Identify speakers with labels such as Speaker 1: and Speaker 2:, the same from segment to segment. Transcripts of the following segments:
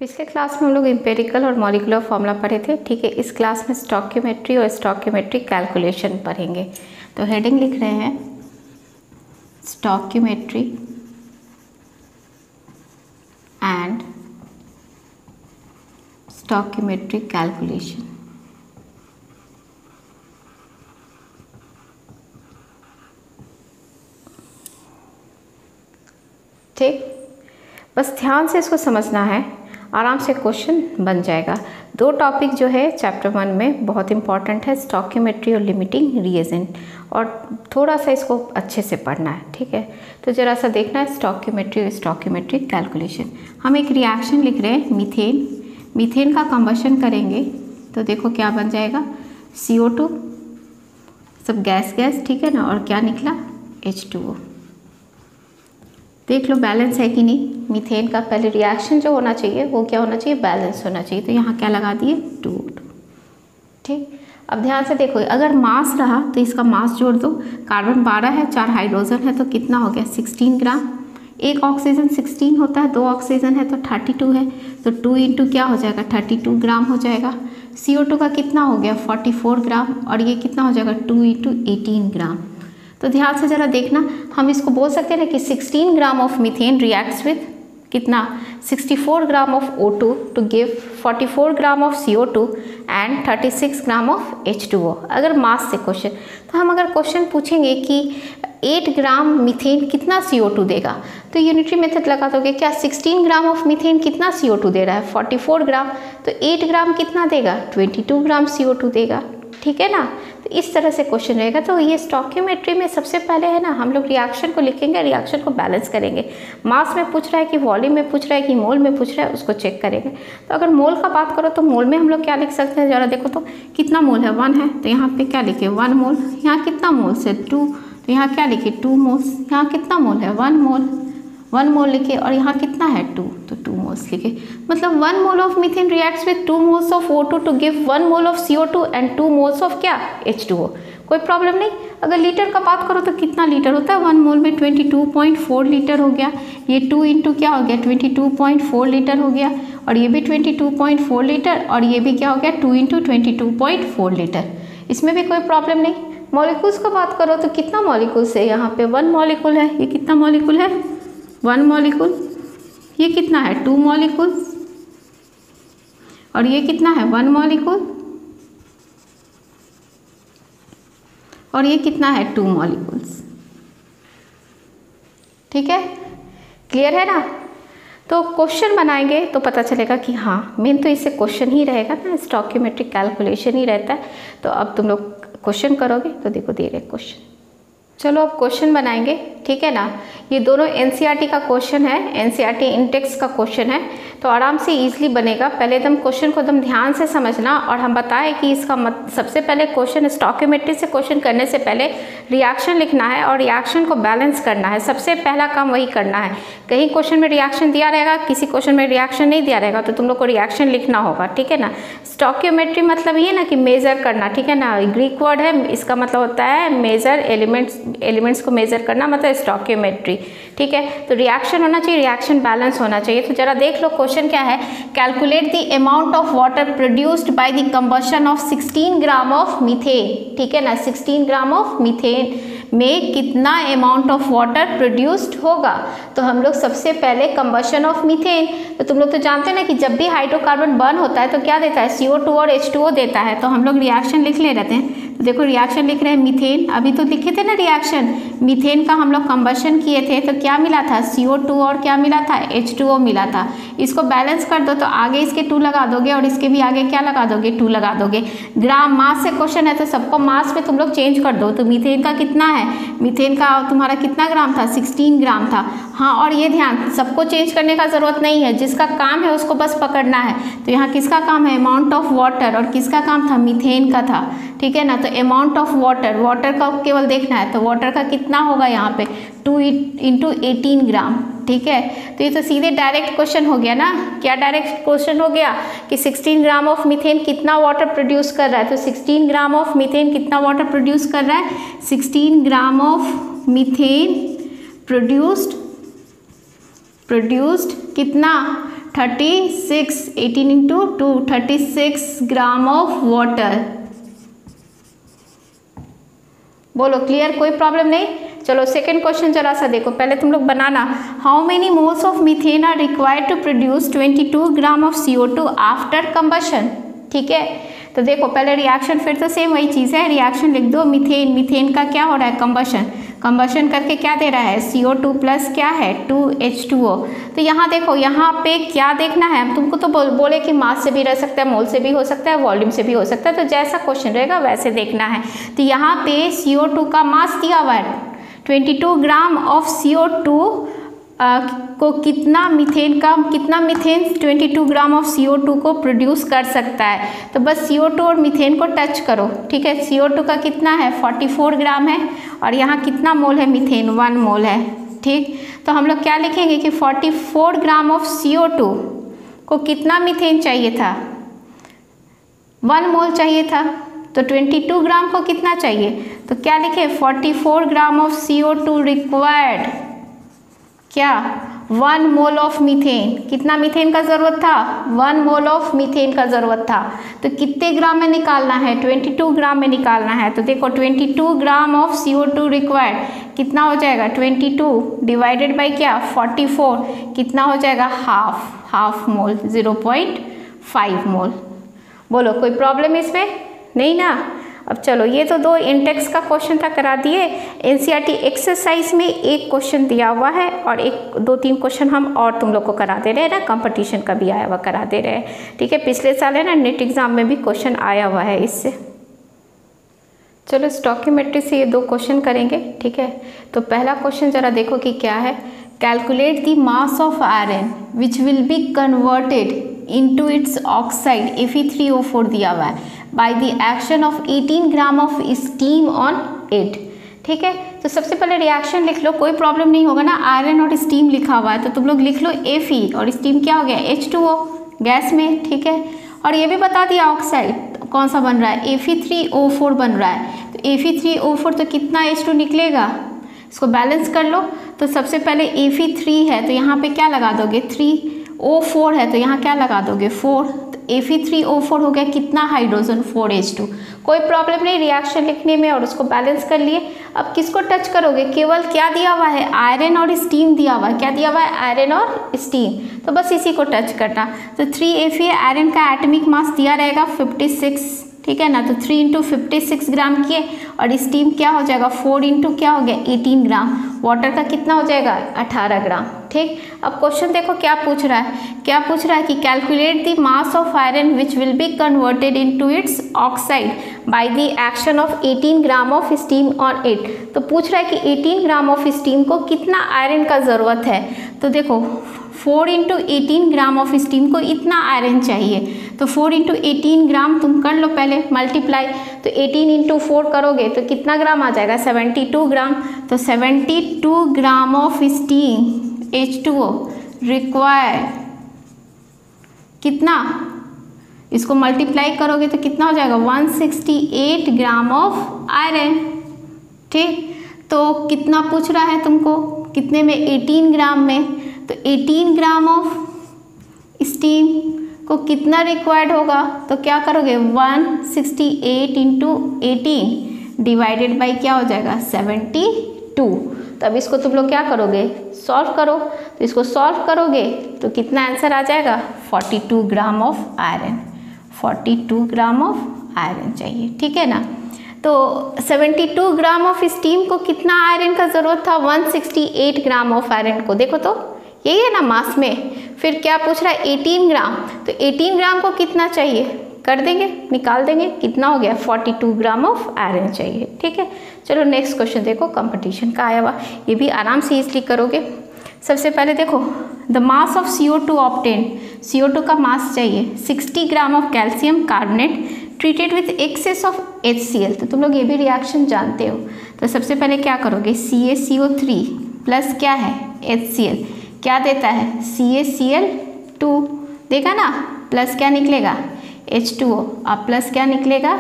Speaker 1: पिछले क्लास में हम लोग एम्पिरिकल और मॉलिक्यूलर फॉर्मूला पढ़े थे। ठीक है, इस क्लास में स्टोइकियोमेट्री और स्टोइकियोमेट्रिक कैलकुलेशन पढ़ेंगे। तो हेडिंग लिख रहे हैं स्टोइकियोमेट्री एंड स्टोइकियोमेट्रिक कैलकुलेशन। ठीक, बस ध्यान से इसको समझना है, आराम से क्वेश्चन बन जाएगा। दो टॉपिक जो है चैप्टर 1 में बहुत इंपॉर्टेंट है, स्टोइकियोमेट्री और लिमिटिंग रिएजेंट, और थोड़ा सा इसको अच्छे से पढ़ना है। ठीक है, तो जरा सा देखना है स्टोइकियोमेट्री और स्टोइकियोमेट्रिक कैलकुलेशन। हम एक रिएक्शन लिख रहे हैं मीथेन, मीथेन का कंबशन करेंगे तो देखो क्या बन जाएगा, CO2, सब गैस गैस, ठीक है ना, और क्या निकला, H2O। देख लो बैलेंस है कि नहीं। मीथेन का पहले रिएक्शन जो होना चाहिए वो क्या होना चाहिए, बैलेंस होना चाहिए। तो यहाँ क्या लगा दिए, 2। ठीक, अब ध्यान से देखो, अगर मास रहा तो इसका मास जोड़ दो। कार्बन 12 है, 4 हाइड्रोजन है, तो कितना हो गया, 16 ग्राम। एक ऑक्सीजन 16 होता है, 2 ऑक्सीजन है तो 32 है, तो 2 इंटू क्या हो जाएगा, 32 ग्राम हो जाएगा। CO2 का कितना हो गया, 44 ग्राम, और ये कितना हो जाएगा, 2 इंटू 18 ग्राम। तो ध्यान से ज़रा देखना, हम इसको बोल सकते हैं ना कि 16 gram of methane reacts with कितना, 64 gram of O2 to give 44 gram of CO2 and 36 gram of H2O। अगर मास से क्वेश्चन, तो हम अगर क्वेश्चन पूछेंगे कि 8 ग्राम मीथेन कितना CO2 देगा, तो यूनिटरी मेथड लगा दोगे क्या, 16 ग्राम ऑफ मीथेन कितना CO2 दे रहा है, 44 ग्राम, तो 8 ग्राम कितना देगा, 22 ग्राम CO2 देगा। ठीक है ना, तो इस तरह से क्वेश्चन रहेगा। तो ये स्टोइकियोमेट्री में सबसे पहले है ना, हम लोग रिएक्शन को लिखेंगे, रिएक्शन को बैलेंस करेंगे। मास में पूछ रहा है कि वॉल्यूम में पूछ रहा है कि मोल में पूछ रहा है, उसको चेक करेंगे। तो अगर मोल का बात करो तो मोल में हम लोग क्या लिख सकते हैं, ज़रा देखो तो कितना मोल है, 1 है, तो यहाँ पे क्या लिखे, 1 मोल। यहाँ कितना मोल्स है, 2, तो यहाँ क्या लिखे, 2 मोल्स। यहाँ कितना मोल है, 1 मोल, 1 मोल लिखे, और यहाँ कितना है, 2, तो 2 मोल्स लिखे। मतलब 1 mole of methane reacts with 2 moles of O2 to give 1 mole of CO2 and 2 moles of क्या, H2O। कोई प्रॉब्लम नहीं। अगर लीटर का बात करो तो कितना लीटर होता है, 1 मोल में 22.4 लीटर हो गया। ये 2 इंटू क्या हो गया, 22.4 लीटर हो गया, और ये भी 22.4 लीटर, और ये भी क्या हो गया, 2 इंटू 22.4 लीटर। इसमें भी कोई प्रॉब्लम नहीं। मॉलिक्यूल्स का बात करो तो कितना मॉलिक्यूल्स है, यहाँ पे 1 मॉलिक्यूल है, ये कितना मॉलिक्यूल है, 1 मॉलिक्यूल, ये कितना है, 2 मॉलिक्यूल, और ये कितना है, 1 मॉलिक्यूल, और ये कितना है, 2 मॉलिक्यूल्स। ठीक है, क्लियर है ना। तो क्वेश्चन बनाएंगे तो पता चलेगा कि हाँ, मेन तो इससे क्वेश्चन ही रहेगा ना, स्टोइकियोमेट्रिक कैलकुलेशन ही रहता है। तो अब तुम लोग क्वेश्चन करोगे तो देखो दे रहे क्वेश्चन। चलो अब क्वेश्चन बनाएंगे, ठीक है ना। ये दोनों NCERT का क्वेश्चन है, NCERT इंटेक्स का क्वेश्चन है, तो आराम से इजीली बनेगा। पहले एकदम क्वेश्चन को एकदम ध्यान से समझना, और हम बताएं कि इसका सबसे पहले क्वेश्चन स्टोइकियोमेट्री से क्वेश्चन करने से पहले रिएक्शन लिखना है और रिएक्शन को बैलेंस करना है। सबसे पहला काम वही करना है। कहीं क्वेश्चन में रिएक्शन दिया रहेगा, किसी क्वेश्चन में रिएक्शन नहीं दिया रहेगा, तो तुम लोग को रिएक्शन लिखना होगा। ठीक है ना। स्टोइकियोमेट्री मतलब ये ना कि मेजर करना, ठीक है ना, ग्रीक वर्ड है, इसका मतलब होता है मेजर, एलिमेंट्स को मेजर करना, मतलब स्टोइकियोमेट्री। ठीक है, तो रिएक्शन होना चाहिए, रिएक्शन बैलेंस होना चाहिए। तो जरा देख लो क्वेश्चन क्या है, calculate the amount of water produced by the combustion of 16 gram of methane. ठीक है ना, 16 ग्राम ऑफ मीथेन में कितना अमाउंट ऑफ वाटर प्रोड्यूस्ड होगा। तो हम लोग सबसे पहले कंबशन ऑफ मीथेन, तो तुम लोग तो जानते हैं ना कि जब भी हाइड्रोकार्बन बर्न होता है तो क्या देता है, CO2 और H2O देता है। तो हम लोग रिएक्शन लिख ले रहते हैं। तो देखो रिएक्शन लिख रहे हैं मीथेन, अभी तो लिखे थे ना रिएक्शन, मीथेन का हम लोग कंबशन किए थे तो क्या मिला था, CO2 और क्या मिला था, H2O मिला था। इसको बैलेंस कर दो तो आगे इसके 2 लगा दोगे, और इसके भी आगे क्या लगा दोगे, 2 लगा दोगे। ग्राम मास से क्वेश्चन है तो सबको मास में तुम लोग चेंज कर दो। तो मीथेन का कितना है, मीथेन का तुम्हारा कितना ग्राम था, 16 ग्राम था। हाँ, और ये ध्यान, सबको चेंज करने का जरूरत नहीं है, जिसका काम है उसको बस पकड़ना है। तो यहाँ किसका काम है, अमाउंट ऑफ वाटर, और किसका काम था, मीथेन का था। ठीक है ना, तो अमाउंट ऑफ वाटर, वाटर का केवल देखना है, तो वाटर का कितना होगा यहाँ पे, 2 इंटू 18 ग्राम। ठीक है, तो ये तो सीधे डायरेक्ट क्वेश्चन हो गया ना। क्या डायरेक्ट क्वेश्चन हो गया कि 16 ग्राम ऑफ मीथेन कितना वाटर प्रोड्यूस कर रहा है। तो 16 ग्राम ऑफ मीथेन कितना वाटर प्रोड्यूस कर रहा है, 16 ग्राम ऑफ मीथेन प्रोड्यूस्ड कितना, 36, 18 इंटू 2, 36 ग्राम ऑफ वाटर। बोलो क्लियर, कोई प्रॉब्लम नहीं। चलो सेकेंड क्वेश्चन जरा सा देखो, पहले तुम लोग बनाना। How many moles of methane are required to produce 22 gram of CO2 after combustion. ठीक है, तो देखो पहले रिएक्शन, फिर तो सेम वही चीज़ है, रिएक्शन लिख दो। मीथेन, मीथेन का क्या हो रहा है, कंबशन, कंबशन करके क्या दे रहा है, CO2 प्लस क्या है 2H2O। तो यहाँ देखो, यहाँ पे क्या देखना है तुमको, तो बोले कि मास से भी रह सकता है, मोल से भी हो सकता है, वॉल्यूम से भी हो सकता है, तो जैसा क्वेश्चन रहेगा वैसे देखना है। तो यहाँ पे CO2 का मास दिया हुआ है 22 ग्राम ऑफ CO2 को कितना मीथेन 22 ग्राम ऑफ CO2 को प्रोड्यूस कर सकता है। तो बस CO2 और मीथेन को टच करो। ठीक है, CO2 का कितना है 44 ग्राम है, और यहाँ कितना मोल है, मीथेन 1 मोल है। ठीक, तो हम लोग क्या लिखेंगे कि 44 ग्राम ऑफ CO2 को कितना मीथेन चाहिए था, 1 मोल चाहिए था। तो 22 ग्राम को कितना चाहिए, तो क्या लिखे 44 ग्राम ऑफ CO2 रिक्वायर्ड, क्या 1 मोल ऑफ मीथेन। कितना मीथेन का ज़रूरत था, 1 मोल ऑफ मीथेन का ज़रूरत था। तो कितने ग्राम में निकालना है, 22 ग्राम में निकालना है। तो देखो 22 ग्राम ऑफ CO2 रिक्वायर्ड कितना हो जाएगा, 22 डिवाइडेड बाई क्या 44, कितना हो जाएगा हाफ मोल, 0.5 मोल। बोलो कोई प्रॉब्लम इसमें नहीं ना। अब चलो, ये तो 2 इंटेक्स का क्वेश्चन था, करा दिए। NCERT एक्सरसाइज में एक क्वेश्चन दिया हुआ है, और 2-3 क्वेश्चन हम और तुम लोग को करा दे रहे हैं ना, कंपटीशन का भी आया हुआ करा दे रहे हैं। ठीक है, पिछले साल है ना नेट एग्जाम में भी क्वेश्चन आया हुआ है इससे। चलो स्टोइकियोमेट्री से ये 2 क्वेश्चन करेंगे। ठीक है, तो पहला क्वेश्चन जरा देखो कि क्या है। Calculate the mass of iron which will be converted into its oxide Fe3O4 दिया हुआ है by the action of 18 gram of steam on it. ठीक है, तो सबसे पहले रिएक्शन लिख लो, कोई प्रॉब्लम नहीं होगा ना। आयरन और स्टीम लिखा हुआ है, तो तुम लोग लिख लो Fe, और स्टीम क्या हो गया H2O गैस में। ठीक है, और ये भी बता दिया ऑक्साइड कौन सा बन रहा है, Fe3O4 बन रहा है। तो Fe3O4 तो कितना H2 निकलेगा, इसको बैलेंस कर लो। तो सबसे पहले Fe3 है, तो यहाँ पे क्या लगा दोगे 3O4 है, तो यहाँ क्या लगा दोगे 4। Fe3O4 हो गया कितना हाइड्रोजन 4H2। कोई प्रॉब्लम नहीं रिएक्शन लिखने में, और उसको बैलेंस कर लिए। अब किसको टच करोगे, केवल क्या दिया हुआ है, आयरन और स्टीम दिया हुआ है। क्या दिया हुआ है, आयरन और स्टीम, तो बस इसी को टच करना। तो 3Fe आयरन का एटॉमिक मास दिया रहेगा 56। ठीक है ना, तो 3 इंटू 56 ग्राम किए, और स्टीम क्या हो जाएगा 4 इंटू क्या हो गया 18 ग्राम। वाटर का कितना हो जाएगा 18 ग्राम। ठीक, अब क्वेश्चन देखो क्या पूछ रहा है, क्या पूछ रहा है कि calculate the mass of iron which will be converted into its oxide by the action of 18 gram of steam on it. तो पूछ रहा है कि 18 ग्राम ऑफ स्टीम को कितना आयरन का ज़रूरत है। तो देखो 4 इंटू 18 ग्राम ऑफ स्टीम को इतना आयरन चाहिए, तो 4 इंटू 18 ग्राम तुम कर लो पहले मल्टीप्लाई। तो 18 इंटू 4 करोगे तो कितना ग्राम आ जाएगा 72 ग्राम। तो 72 gram of steam H2O required कितना, इसको मल्टीप्लाई करोगे तो कितना हो जाएगा 168 ग्राम ऑफ आयरन। ठीक, तो कितना पूछ रहा है तुमको, कितने में 18 ग्राम में। तो 18 ग्राम ऑफ स्टीम को कितना रिक्वायर्ड होगा, तो क्या करोगे 168 इंटू 18 डिवाइडेड बाई क्या हो जाएगा 72। तो अब इसको तुम लोग क्या करोगे, सॉल्व करो। तो इसको सॉल्व करोगे तो कितना आंसर आ जाएगा 42 gram of iron, 42 gram of iron चाहिए। ठीक है ना, तो 72 ग्राम ऑफ स्टीम को कितना आयरन का ज़रूरत था 168 ग्राम ऑफ आयरन को। देखो तो यही है ना मास में। फिर क्या पूछ रहा है 18 ग्राम, तो 18 ग्राम को कितना चाहिए कर देंगे, निकाल देंगे, कितना हो गया 42 ग्राम ऑफ आयरन चाहिए। ठीक है, चलो नेक्स्ट क्वेश्चन देखो, कंपटीशन का आया हुआ, ये भी आराम से इसलिए करोगे। सबसे पहले देखो the mass of CO2 obtain, CO2 का मास चाहिए 60 gram of calcium carbonate treated with access of HCl। तो तुम लोग ये भी रिएक्शन जानते हो। तो सबसे पहले क्या करोगे CaCO3 प्लस क्या है HCl, क्या देता है CaCl2 देगा ना, प्लस क्या निकलेगा H2O, अब प्लस क्या निकलेगा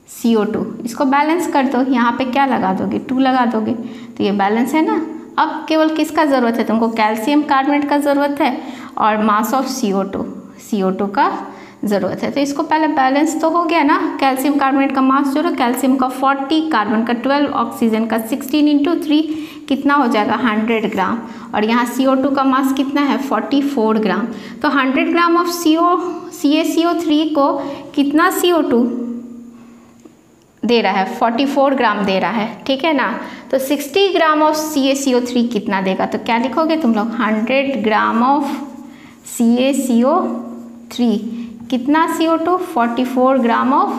Speaker 1: CO2। इसको बैलेंस कर दो, यहाँ पे क्या लगा दोगे 2 लगा दोगे, तो ये बैलेंस है ना। अब केवल किसका ज़रूरत है तुमको, कैल्शियम कार्बोनेट का ज़रूरत है, और मास ऑफ CO2 का ज़रूरत है। तो इसको पहले बैलेंस तो हो गया ना, कैल्शियम कार्बोनेट का मास जोड़ो, कैल्शियम का 40, कार्बन का 12, ऑक्सीजन का 16 × 3 कितना हो जाएगा 100 ग्राम, और यहाँ CO2 का मास कितना है 44 ग्राम। तो 100 ग्राम ऑफ CaCO3 को कितना CO2 दे रहा है 44 ग्राम दे रहा है, ठीक है ना। तो 60 ग्राम ऑफ CaCO3 कितना देगा, तो क्या लिखोगे तुम लोग 100 ग्राम ऑफ CaCO3 कितना CO2 44 ग्राम ऑफ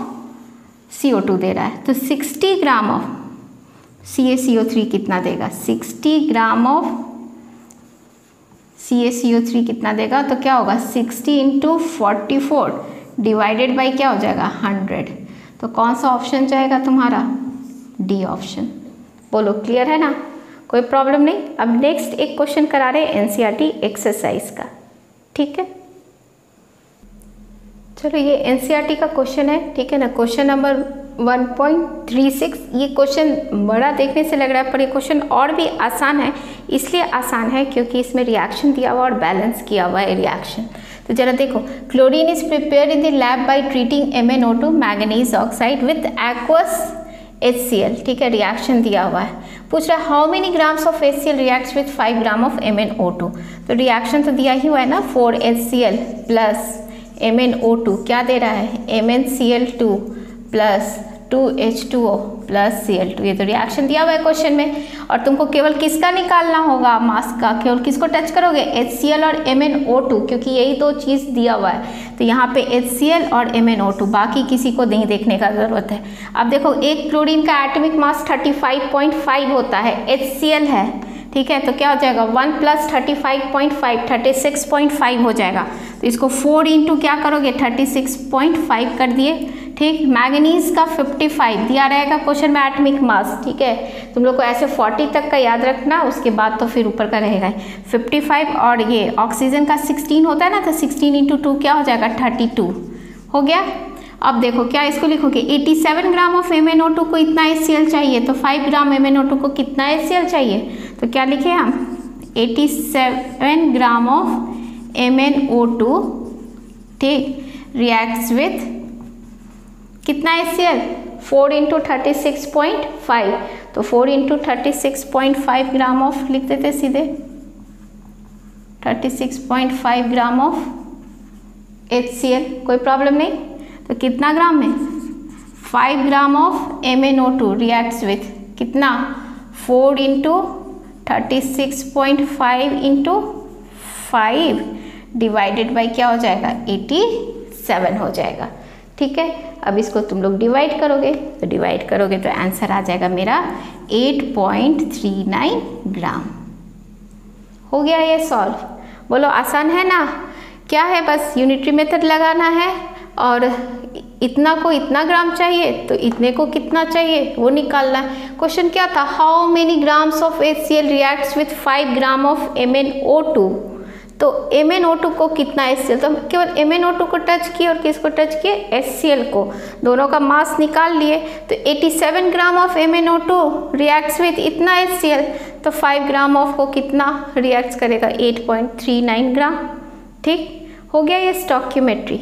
Speaker 1: CO2 दे रहा है। तो 60 ग्राम ऑफ CaCO3 कितना देगा 60 ग्राम ऑफ CaCO3 कितना देगा, तो क्या होगा 60 × 44 डिवाइडेड बाई क्या हो जाएगा 100। तो कौन सा ऑप्शन जाएगा तुम्हारा डी ऑप्शन। बोलो क्लियर है ना, कोई प्रॉब्लम नहीं। अब नेक्स्ट एक क्वेश्चन करा रहे हैं NCERT एक्सरसाइज का, ठीक है। चलो ये NCERT का क्वेश्चन है, ठीक है ना। Question number 1.36। ये क्वेश्चन बड़ा देखने से लग रहा है पर ये क्वेश्चन और भी आसान है। इसलिए आसान है क्योंकि इसमें रिएक्शन दिया हुआ और बैलेंस किया हुआ है रिएक्शन। तो जरा देखो, chlorine is prepare in the lab by treating MnO2 manganese oxide with aqueous HCl, ठीक है। रिएक्शन दिया हुआ है, पूछ रहा है how many grams of HCl reacts with 5 gram of MnO2। तो रिएक्शन तो दिया ही हुआ है ना, 4HCl प्लस MnO2 क्या दे रहा है MnCl2 plus 2H2O plus Cl2। ये तो रिएक्शन दिया हुआ है क्वेश्चन में, और तुमको केवल किसका निकालना होगा मास का, केवल किसको टच करोगे HCl और MnO2, क्योंकि यही दो चीज़ दिया हुआ है। तो यहाँ पे HCl और MnO2, बाकी किसी को नहीं देखने का ज़रूरत है। अब देखो एक क्लोरीन का एटॉमिक मास 35.5 होता है, HCl है, ठीक है। तो क्या हो जाएगा 1 + 35.5 36.5 हो जाएगा। तो इसको 4 × क्या करोगे 36.5 कर दिए, ठीक। मैंगनीज का 55 दिया रहेगा क्वेश्चन में एटॉमिक मास, ठीक है। तुम लोग को ऐसे 40 तक का याद रखना, उसके बाद तो फिर ऊपर का रहेगा 55। और ये ऑक्सीजन का 16 होता है ना, तो 16 × 2 क्या हो जाएगा 32 हो गया। अब देखो क्या इसको लिखोगे 87 ग्राम ऑफ MnO2 को इतना HCl चाहिए, तो 5 ग्राम MnO2 को कितना HCl चाहिए, तो क्या लिखे हम 87 ग्राम ऑफ MnO2, ठीक, रिएक्ट्स विथ कितना HCl 4 × 36.5। तो 4 × 36.5 ग्राम ऑफ लिख देते सीधे 36.5 ग्राम ऑफ HCl, कोई प्रॉब्लम नहीं। तो कितना ग्राम में 5 gram of MnO2 reacts with कितना 4 × 36.5 × 5 डिवाइडेड बाई क्या हो जाएगा 87 हो जाएगा, ठीक है। अब इसको तुम लोग डिवाइड करोगे, तो डिवाइड करोगे तो आंसर आ जाएगा मेरा 8.39 ग्राम। हो गया ये सॉल्व। बोलो आसान है ना, क्या है बस यूनिटरी मेथड लगाना है, और इतना को इतना ग्राम चाहिए तो इतने को कितना चाहिए वो निकालना है। क्वेश्चन क्या था how many grams of HCl reacts with 5 gram of MnO2। तो MnO2 को कितना HCl, तो हम केवल MnO2 को टच किए और किसको टच किए HCl को, दोनों का मास निकाल लिए। तो 87 gram of MnO2 reacts with इतना HCl, तो 5 ग्राम ऑफ को कितना रिएक्ट्स करेगा 8.39 ग्राम, ठीक हो गया ये स्टॉइकियोमेट्री।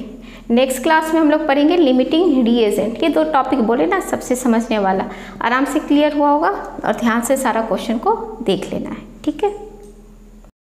Speaker 1: नेक्स्ट क्लास में हम लोग पढ़ेंगे लिमिटिंग रिएजेंट। ये दो टॉपिक बोले ना सबसे समझने वाला, आराम से क्लियर हुआ होगा, और ध्यान से सारा क्वेश्चन को देख लेना है, ठीक है।